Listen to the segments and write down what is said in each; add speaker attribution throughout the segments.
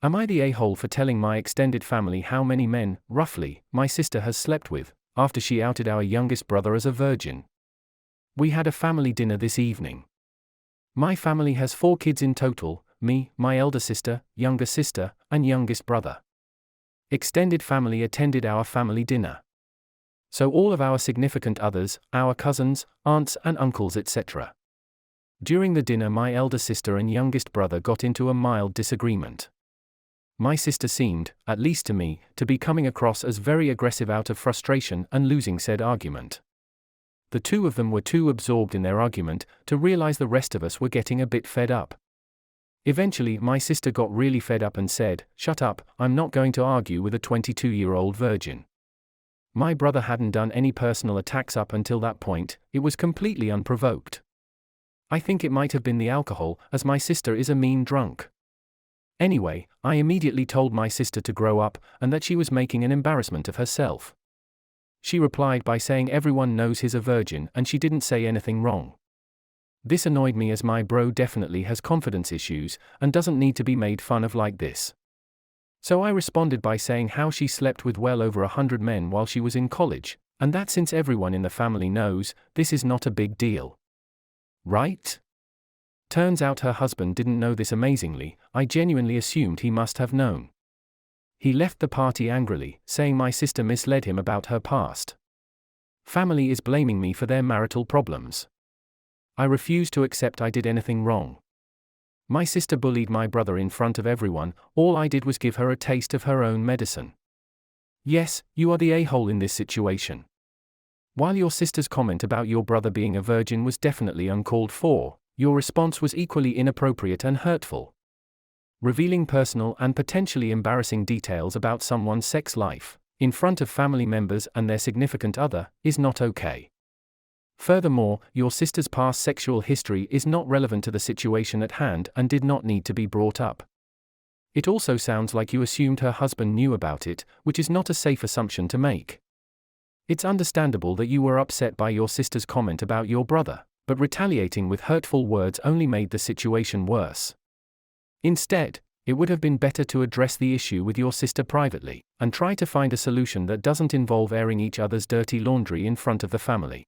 Speaker 1: Am I the a-hole for telling my extended family how many men, roughly, my sister has slept with, after she outed our youngest brother as a virgin? We had a family dinner this evening. My family has 4 kids in total: me, my elder sister, younger sister, and youngest brother. Extended family attended our family dinner. So all of our significant others, our cousins, aunts and uncles etc. During the dinner my elder sister and youngest brother got into a mild disagreement. My sister seemed, at least to me, to be coming across as very aggressive out of frustration and losing said argument. The two of them were too absorbed in their argument to realize the rest of us were getting a bit fed up. Eventually my sister got really fed up and said, "Shut up, I'm not going to argue with a 22-year-old virgin." My brother hadn't done any personal attacks up until that point, it was completely unprovoked. I think it might have been the alcohol, as my sister is a mean drunk. Anyway, I immediately told my sister to grow up, and that she was making an embarrassment of herself. She replied by saying everyone knows he's a virgin and she didn't say anything wrong. This annoyed me as my bro definitely has confidence issues, and doesn't need to be made fun of like this. So I responded by saying how she slept with well over 100 men while she was in college, and that since everyone in the family knows, this is not a big deal. Right? Turns out her husband didn't know this amazingly. I genuinely assumed he must have known. He left the party angrily, saying my sister misled him about her past. Family is blaming me for their marital problems. I refuse to accept I did anything wrong. My sister bullied my brother in front of everyone, all I did was give her a taste of her own medicine. Yes, you are the a-hole in this situation. While your sister's comment about your brother being a virgin was definitely uncalled for, your response was equally inappropriate and hurtful. Revealing personal and potentially embarrassing details about someone's sex life, in front of family members and their significant other, is not okay. Furthermore, your sister's past sexual history is not relevant to the situation at hand and did not need to be brought up. It also sounds like you assumed her husband knew about it, which is not a safe assumption to make. It's understandable that you were upset by your sister's comment about your brother, but retaliating with hurtful words only made the situation worse. Instead, it would have been better to address the issue with your sister privately, and try to find a solution that doesn't involve airing each other's dirty laundry in front of the family.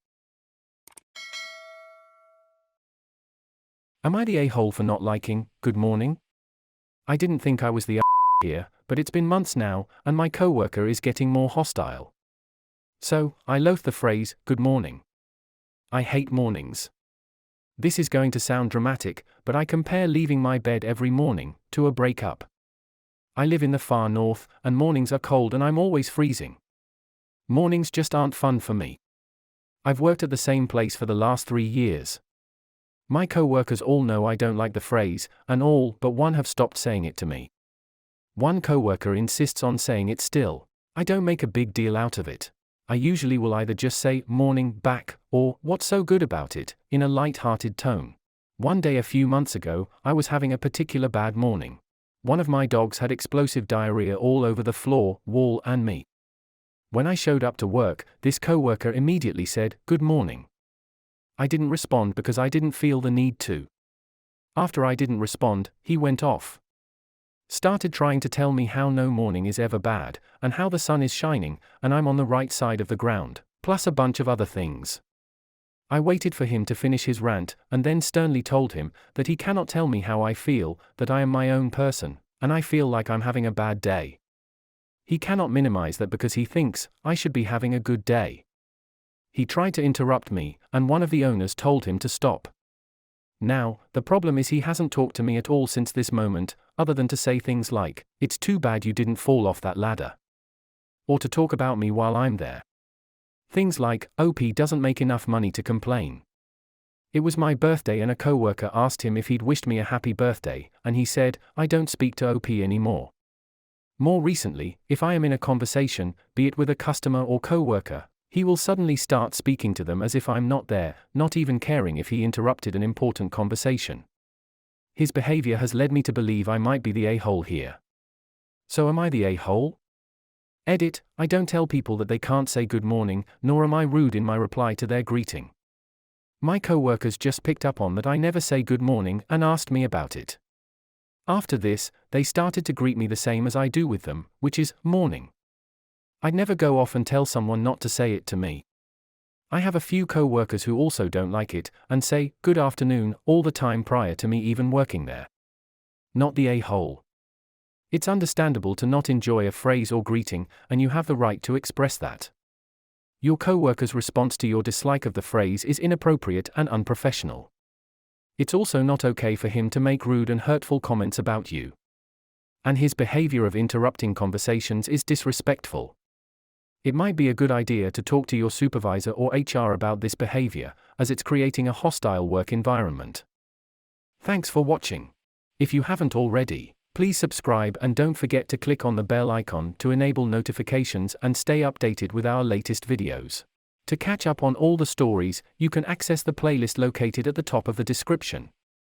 Speaker 1: Am I the a-hole for not liking good morning? I didn't think I was the here, but it's been months now, and my coworker is getting more hostile. So, I loathe the phrase, good morning. I hate mornings. This is going to sound dramatic, but I compare leaving my bed every morning to a breakup. I live in the far north, and mornings are cold and I'm always freezing. Mornings just aren't fun for me. I've worked at the same place for the last 3 years. My co-workers all know I don't like the phrase, and all but one have stopped saying it to me. One co-worker insists on saying it still. I don't make a big deal out of it. I usually will either just say morning back, or what's so good about it, in a light-hearted tone. One day a few months ago, I was having a particular bad morning. One of my dogs had explosive diarrhea all over the floor, wall and me. When I showed up to work, this coworker immediately said, "Good morning." I didn't respond because I didn't feel the need to. After I didn't respond, he went off. Started trying to tell me how no morning is ever bad, and how the sun is shining, and I'm on the right side of the ground, plus a bunch of other things. I waited for him to finish his rant, and then sternly told him that he cannot tell me how I feel, that I am my own person, and I feel like I'm having a bad day. He cannot minimize that because he thinks I should be having a good day. He tried to interrupt me, and one of the owners told him to stop. Now, the problem is he hasn't talked to me at all since this moment, other than to say things like, "It's too bad you didn't fall off that ladder." Or to talk about me while I'm there. Things like, "OP doesn't make enough money to complain." It was my birthday and a coworker asked him if he'd wished me a happy birthday, and he said, "I don't speak to OP anymore." More recently, if I am in a conversation, be it with a customer or coworker, he will suddenly start speaking to them as if I'm not there, not even caring if he interrupted an important conversation. His behavior has led me to believe I might be the a-hole here. So am I the a-hole? Edit, I don't tell people that they can't say good morning, nor am I rude in my reply to their greeting. My coworkers just picked up on that I never say good morning and asked me about it. After this, they started to greet me the same as I do with them, which is, morning. I'd never go off and tell someone not to say it to me. I have a few co-workers who also don't like it, and say, good afternoon, all the time prior to me even working there. Not the a-hole. It's understandable to not enjoy a phrase or greeting, and you have the right to express that. Your co-worker's response to your dislike of the phrase is inappropriate and unprofessional. It's also not okay for him to make rude and hurtful comments about you. And his behavior of interrupting conversations is disrespectful. It might be a good idea to talk to your supervisor or HR about this behavior, as it's creating a hostile work environment. Thanks for watching. If you haven't already, please subscribe and don't forget to click on the bell icon to enable notifications and stay updated with our latest videos. To catch up on all the stories, you can access the playlist located at the top of the description.